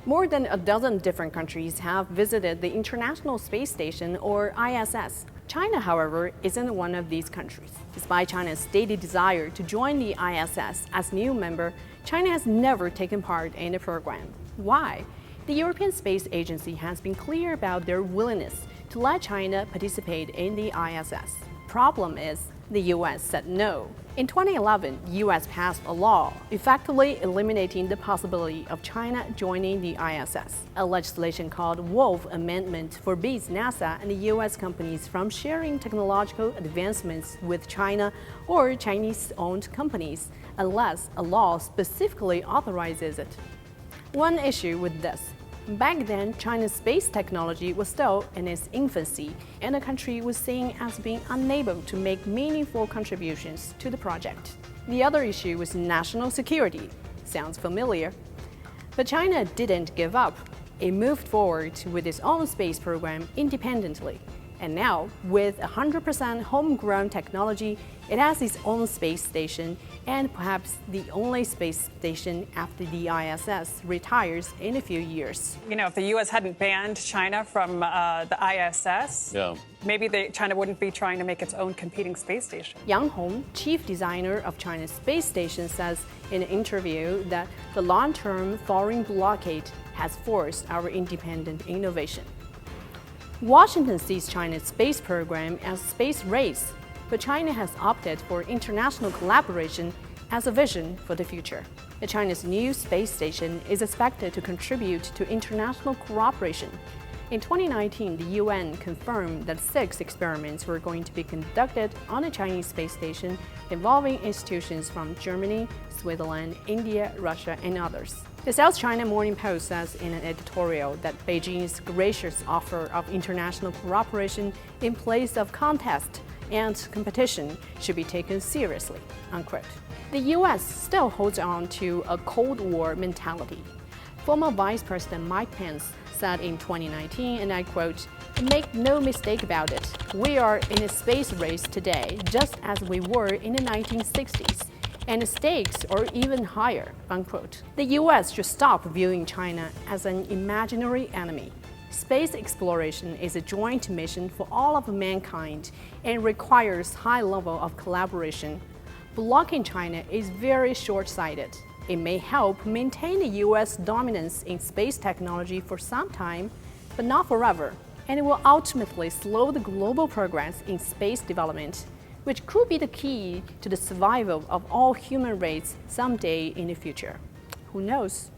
More than a dozen different countries have visited the International Space Station, or ISS. China, however, isn't one of these countries. Despite China's stated desire to join the ISS as new member, China has never taken part in the program. Why? The European Space Agency has been clear about their willingness to let China participate in the ISS. Problem is, the US said no. In 2011, US passed a law effectively eliminating the possibility of China joining the ISS. A legislation called Wolf Amendment forbids NASA and the US companies from sharing technological advancements with China or Chinese-owned companies unless a law specifically authorizes it. One issue with this: back then, China's space technology was still in its infancy, and the country was seen as being unable to make meaningful contributions to the project. The other issue was national security. Sounds familiar? But China didn't give up. It moved forward with its own space program independently. And now, with 100% homegrown technology, it has its own space station and perhaps the only space station after the ISS retires in a few years. You know, if the U.S. hadn't banned China from the ISS, maybe China wouldn't be trying to make its own competing space station. Yang Hong, chief designer of China's space station, says in an interview that the long-term foreign blockade has forced our independent innovation. Washington sees China's space program as a space race, but China has opted for international collaboration as a vision for the future. China's new space station is expected to contribute to international cooperation. In 2019, the UN confirmed that 6 experiments were going to be conducted on a Chinese space station involving institutions from Germany, Switzerland, India, Russia, and others. The South China Morning Post says in an editorial that Beijing's gracious offer of international cooperation in place of contest and competition should be taken seriously, unquote. The U.S. still holds on to a Cold War mentality. Former Vice President Mike Pence said in 2019, and I quote, "Make no mistake about it, we are in a space race today just as we were in the 1960s. And the stakes are even higher," unquote. The US should stop viewing China as an imaginary enemy. Space exploration is a joint mission for all of mankind and requires high level of collaboration. Blocking China is very short-sighted. It may help maintain the US dominance in space technology for some time, but not forever. And it will ultimately slow the global progress in space development, which could be the key to the survival of all human races someday in the future. Who knows?